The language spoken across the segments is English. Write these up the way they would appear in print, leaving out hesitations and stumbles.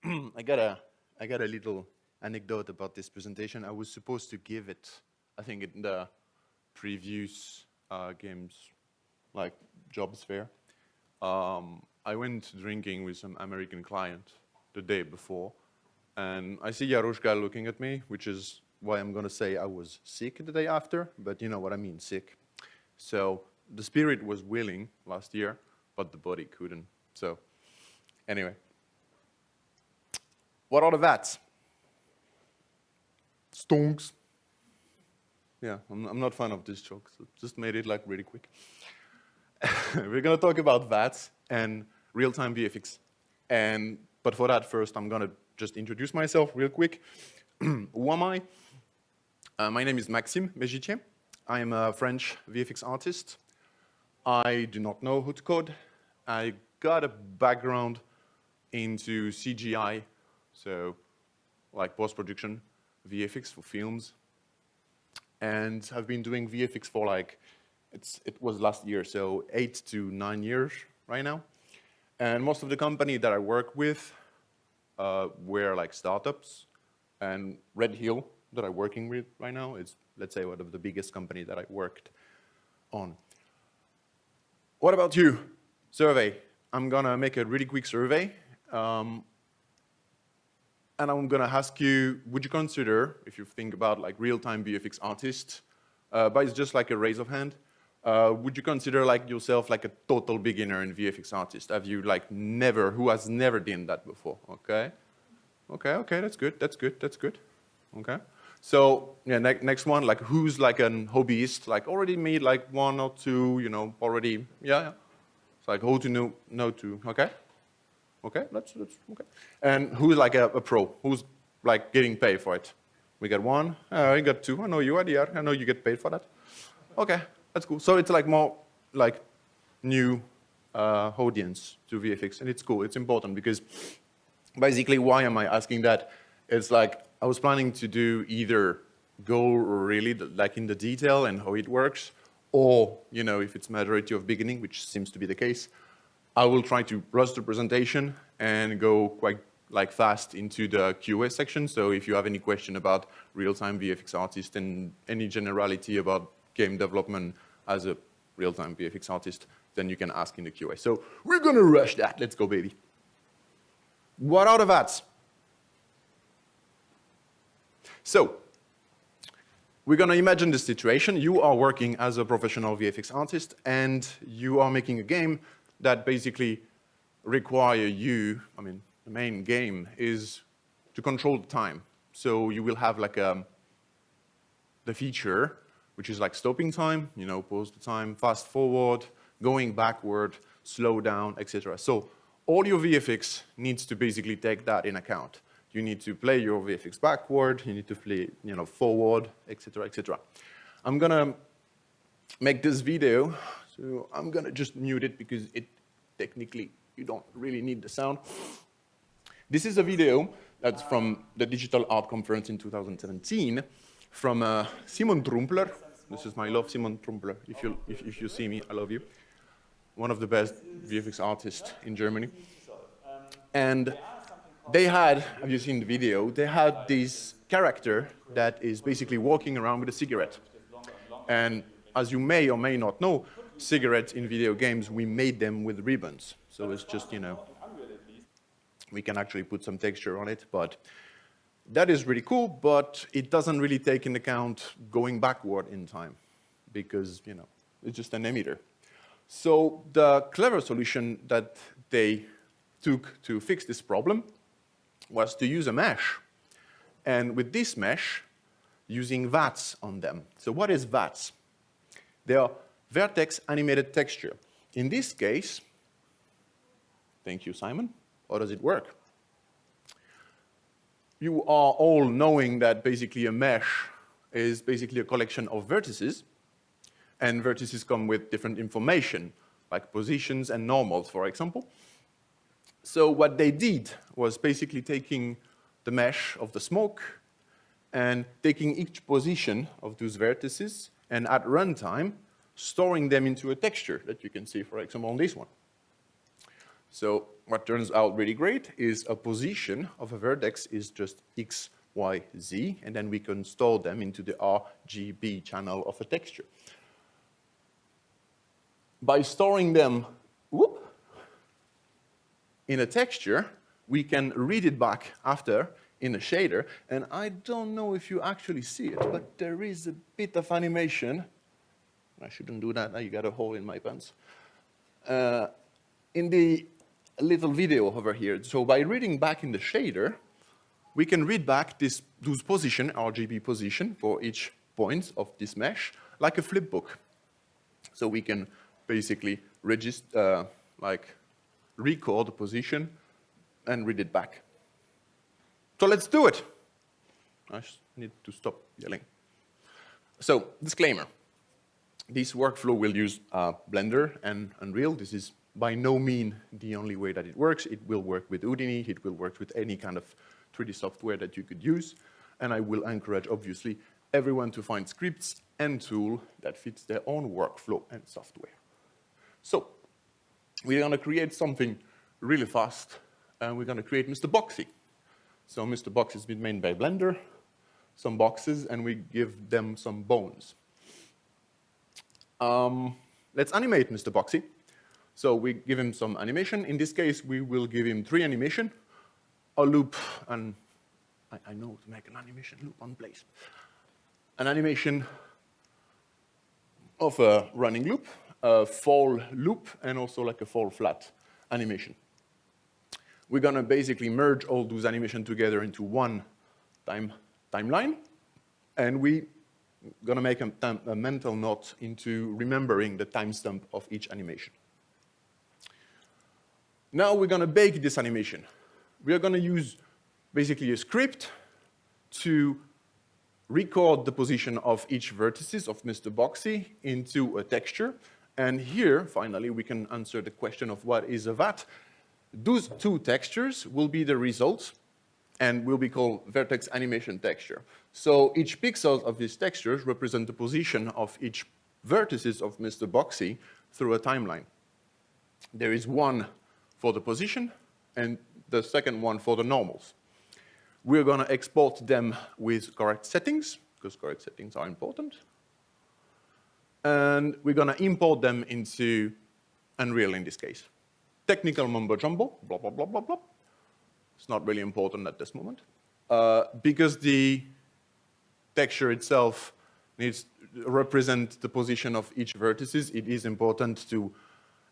I got a little anecdote about this presentation. I was supposed to give it, I think, in the previous games, like jobs fair. I went drinking with some American client the day before, and I see Yarushka looking at me, which is why I'm gonna say I was sick the day after, but you know what I mean, sick. So the spirit was willing last year, but the body couldn't. So anyway. What are the VATs? Stonks. Yeah, I'm not a fan of this joke, so just made it like really quick. We're gonna talk about VATs and real-time VFX. But for that, first, I'm gonna just introduce myself real quick. Who am I? My name is Maxime Mege-Ythier. I am a French VFX artist. I do not know how to code. I got a background into CGI, so like post-production, VFX for films. And I've been doing VFX for like, it was last year, so 8 to 9 years right now. And most of the company that I work with were like startups. And Redhill, that I'm working with right now, is, let's say, one of the biggest companies that I worked on. What about you? Survey. I'm gonna make a really quick survey. And I'm gonna ask you, would you consider, if you think about like real-time VFX artist, but it's just like a raise of hand, would you consider like yourself like a total beginner in VFX artist? Have you like never, who has never done that before? Okay, okay, that's good, that's good, that's good. Okay, so yeah, next one, like who's like an hobbyist, like already made like 1 or 2, you know, already, yeah. It's like how to know to, okay? Okay, that's okay. And who's like a pro? Who's like getting paid for it? We got 1, I got 2, I know you are there, I know you get paid for that. Okay, that's cool. So it's like more like new audience to VFX, and it's cool, it's important, because basically why am I asking that? It's like I was planning to do either go really like in the detail and how it works, or, you know, if it's majority of beginning, which seems to be the case, I will try to rush the presentation and go quite like fast into the QA section. So if you have any question about real-time VFX artist and any generality about game development as a real-time VFX artist, then you can ask in the QA. So we're gonna rush that. Let's go, baby. What are the VATs? So we're gonna imagine the situation. You are working as a professional VFX artist and you are making a game that basically require you, I mean, the main game is to control the time. So you will have like the feature, which is like stopping time, you know, pause the time, fast forward, going backward, slow down, etc. So all your VFX needs to basically take that in account. You need to play your VFX backward, you need to play, you know, forward, etc., etc. I'm gonna make this video. So I'm gonna just mute it because it technically you don't really need the sound. This is a video that's from the Digital Art Conference in 2017 from Simon Trumpler. This is my love, Simon Trumpler. If you see me, I love you. One of the best VFX artists in Germany. And they had, have you seen the video? They had this character that is basically walking around with a cigarette. And as you may or may not know, cigarettes in video games, we made them with ribbons. So it's just, you know, we can actually put some texture on it, but that is really cool, but it doesn't really take into account going backward in time because, you know, it's just an emitter. So the clever solution that they took to fix this problem was to use a mesh. And with this mesh, using VATs on them. So what is VATs? They are Vertex Animated Texture. In this case, thank you, Simon. How does it work? You are all knowing that basically a mesh is basically a collection of vertices, and vertices come with different information, like positions and normals, for example. So what they did was basically taking the mesh of the smoke and taking each position of those vertices and at runtime, storing them into a texture that you can see, for example, on this one. So what turns out really great is a position of a vertex is just x, y, z, and then we can store them into the RGB channel of a texture. By storing them in a texture, we can read it back after in a shader, and I don't know if you actually see it, but there is a bit of animation. I shouldn't do that, you got a hole in my pants. In the little video over here, so by reading back in the shader, we can read back those position, RGB position, for each point of this mesh, like a flip book. So we can basically register, record the position and read it back. So let's do it. I just need to stop yelling. So, disclaimer. This workflow will use Blender and Unreal. This is by no means the only way that it works. It will work with Houdini. It will work with any kind of 3D software that you could use. And I will encourage, obviously, everyone to find scripts and tools that fits their own workflow and software. So, we're going to create something really fast, and we're going to create Mr. Boxy. So Mr. Box has been made by Blender, some boxes, and we give them some bones. Let's animate Mr. Boxy. So we give him some animation. In this case, we will give him 3 animation, a loop, and I know to make an animation loop on place. An animation of a running loop, a fall loop, and also like a fall flat animation. We're going to basically merge all those animations together into one timeline, and we're going to make a mental note into remembering the timestamp of each animation. Now we're going to bake this animation. We are going to use basically a script to record the position of each vertices of Mr. Boxy into a texture. And here, finally, we can answer the question of what is a VAT. Those 2 textures will be the results and will be called Vertex Animation Texture. So each pixel of these textures represent the position of each vertices of Mr. Boxy through a timeline. There is one for the position and the second one for the normals. We're going to export them with correct settings, because correct settings are important. And we're going to import them into Unreal in this case. Technical mumbo jumbo, blah, blah, blah, blah, blah. It's not really important at this moment. Because the texture itself needs to represent the position of each vertices, it is important to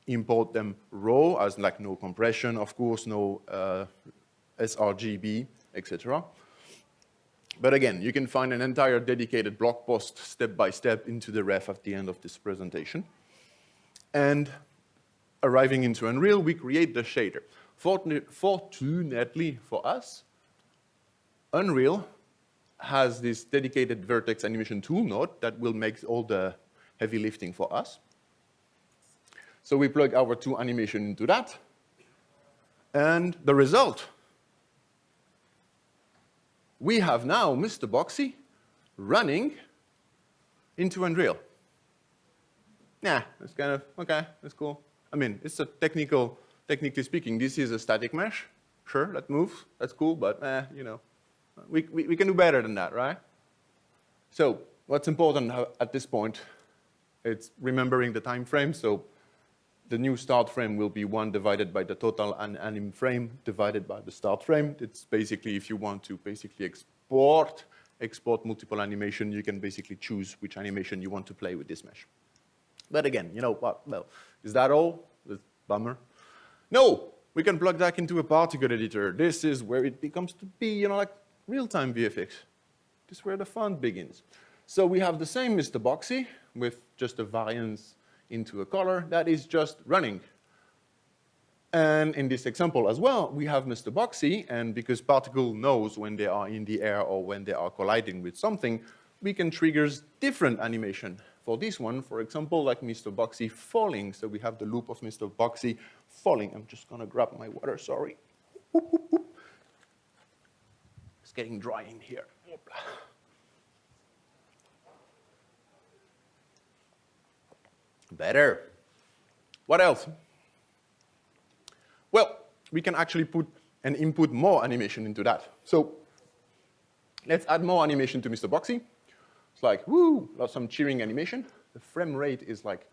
import them raw, as like no compression, of course, no sRGB, etc. But again, you can find an entire dedicated blog post step by step into the ref at the end of this presentation. And arriving into Unreal, we create the shader. Fortunately for us, Unreal has this dedicated Vertex Animation Tool node that will make all the heavy lifting for us. So we plug our 2 animations into that. And the result, we have now Mr. Boxy running into Unreal. Yeah, it's kind of, okay, that's cool. I mean, it's a technically speaking, this is a static mesh. Sure, that moves, that's cool, but you know, we can do better than that, right? So what's important at this point, it's remembering the time frame. So the new start frame will be 1 divided by the total anim frame divided by the start frame. It's basically, if you want to basically export multiple animation, you can basically choose which animation you want to play with this mesh. But again, you know what, well, is that all? That's a bummer. No, we can plug that into a particle editor. This is where it becomes to be, you know, like real-time VFX. This is where the fun begins. So we have the same Mr. Boxy with just a variance into a color that is just running. And in this example as well, we have Mr. Boxy, and because particle knows when they are in the air or when they are colliding with something, we can trigger different animation. For this one, for example, like Mr. Boxy falling. So we have the loop of Mr. Boxy falling. I'm just gonna grab my water, sorry. Whoop, whoop, whoop. It's getting dry in here. Better. What else? Well, we can actually put and input more animation into that. So let's add more animation to Mr. Boxy. It's like, woo, some cheering animation. The frame rate is like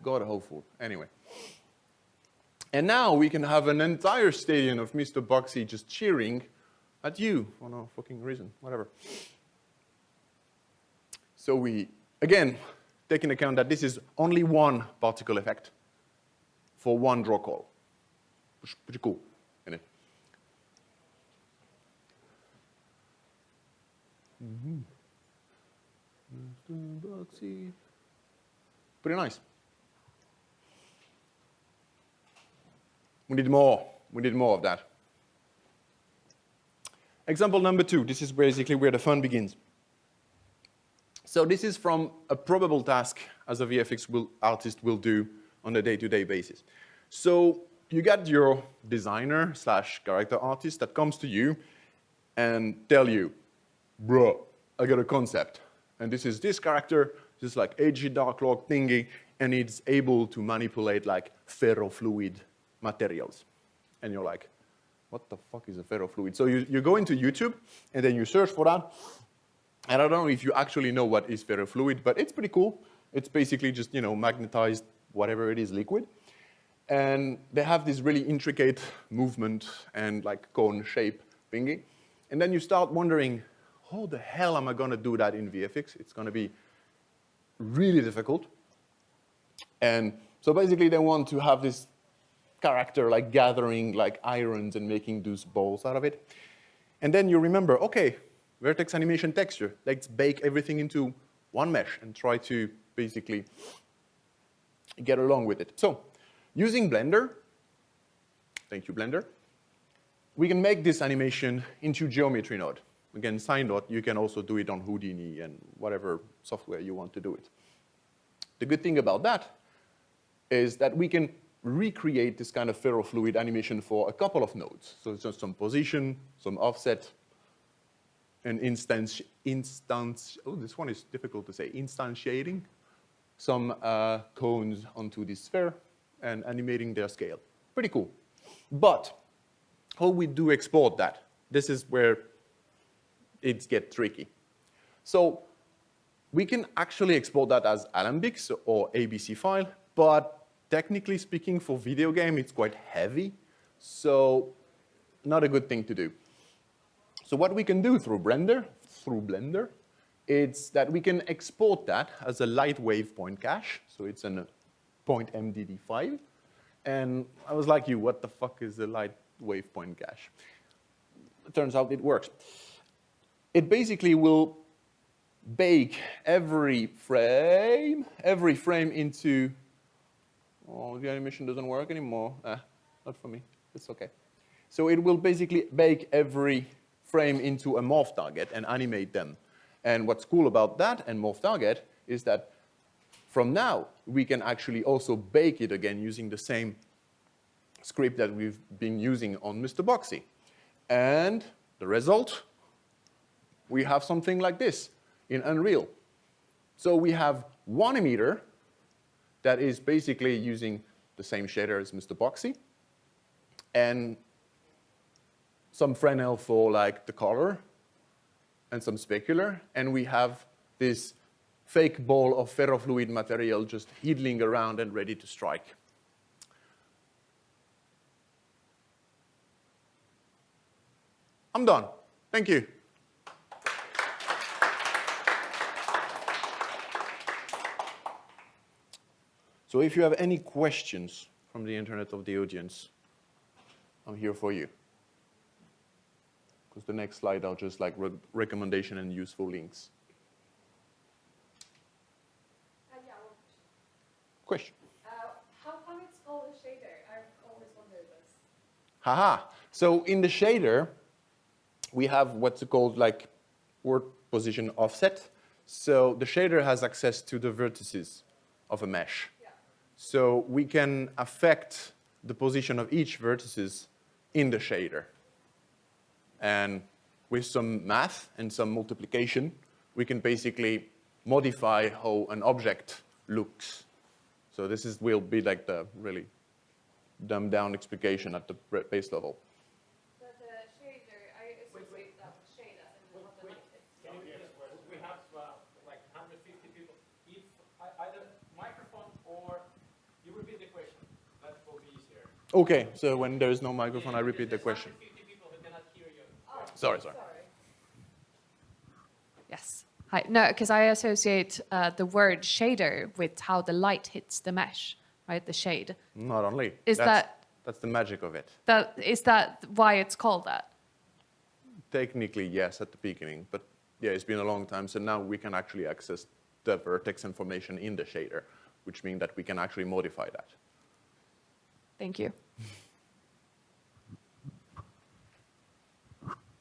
god awful. Anyway. And now we can have an entire stadium of Mr. Boxy just cheering at you for no fucking reason, whatever. So we, again, take into account that this is only one particle effect for one draw call. Pretty cool, isn't it? Mr. Boxy. Pretty nice. We need more. We need more of that. Example number 2. This is basically where the fun begins. So this is from a probable task as a VFX artist will do on a day-to-day basis. So you got your designer / character artist that comes to you and tell you, bro, I got a concept. And this is this character, this like edgy dark log thingy, and it's able to manipulate like ferrofluid materials. And you're like, what the fuck is a ferrofluid? So you go into YouTube, and then you search for that. And I don't know if you actually know what is ferrofluid, but it's pretty cool. It's basically just, magnetized, whatever it is, liquid. And they have this really intricate movement and like cone shape thingy. And then you start wondering, how the hell am I going to do that in VFX? It's going to be really difficult. And so basically they want to have this character like gathering like irons and making those balls out of it. And then you remember, okay, Vertex Animation Texture, let's bake everything into one mesh and try to basically get along with it. So using Blender, thank you Blender, we can make this animation into geometry node. Again, Synodot, you can also do it on Houdini and whatever software you want to do it. The good thing about that is that we can recreate this kind of ferrofluid animation for a couple of nodes. So it's just some position, some offset, and oh, this one is difficult to say, instantiating some cones onto this sphere and animating their scale. Pretty cool. But how we do export that? This is where it gets tricky. So we can actually export that as Alembics or ABC file, but technically speaking for video game, it's quite heavy, so not a good thing to do. So what we can do through Blender, is that we can export that as a light wave point cache. So it's a point MDD file. And I was like you, what the fuck is a light wave point cache? It turns out it works. It basically will bake every frame into, oh, the animation doesn't work anymore. Not for me, it's okay. So it will basically bake every frame into a morph target and animate them. And what's cool about that and morph target is that from now, we can actually also bake it again using the same script that we've been using on Mr. Boxy. And the result, we have something like this in Unreal. So we have one emitter that is basically using the same shader as Mr. Boxy, and some Fresnel for like the color, and some specular, and we have this fake ball of ferrofluid material just heedling around and ready to strike. I'm done. Thank you. So if you have any questions from the internet of the audience, I'm here for you. Because the next slide are just like recommendation and useful links. Yeah, question. How come it's called a shader? I've always wondered this. Haha. So in the shader, we have what's called like word position offset. So the shader has access to the vertices of a mesh. Yeah. So we can affect the position of each vertices in the shader. And with some math and some multiplication, we can basically modify how an object looks. So this will be like the really dumbed down explication at the base level. But the shader, I associate that with shade as in what the light hits. We have like 150 people. If either microphone or you repeat the question, that will be easier. Okay, so when there is no microphone, I repeat the question. 150 people who cannot hear you. Oh, Sorry. Yes. Hi. No, because I associate the word shader with how the light hits the mesh, right? The shade. Not only. Is That's the magic of it. Is that why it's called that? Technically, yes, at the beginning, but yeah, it's been a long time, so now we can actually access the vertex information in the shader, which means that we can actually modify that. Thank you.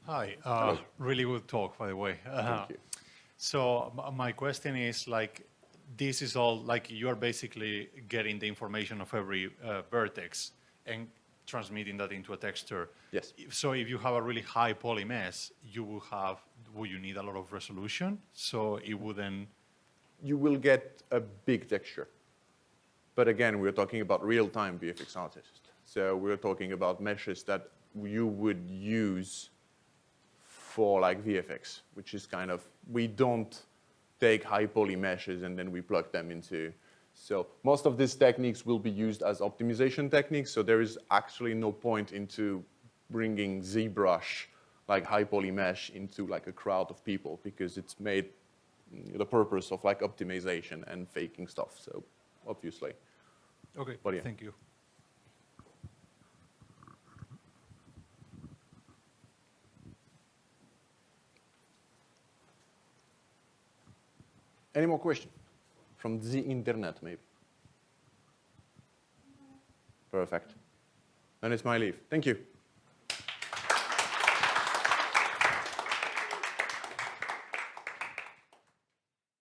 Hi, really good talk, by the way. Thank you. So my question is, like, this is all, like, you're basically getting the information of every vertex and transmitting that into a texture. Yes. So if you have a really high poly mesh, would you need a lot of resolution? So it wouldn't... You will get a big texture. But again, we're talking about real-time VFX Artist. So we're talking about meshes that you would use for like VFX, which is kind of, we don't take high poly meshes and then we plug them into. So most of these techniques will be used as optimization techniques. So there is actually no point into bringing ZBrush, like high poly mesh, into like a crowd of people because it's made the purpose of like optimization and faking stuff. So obviously. Okay, But yeah. thank you. Any more questions? From the internet, maybe? Perfect. Then it's my leave. Thank you.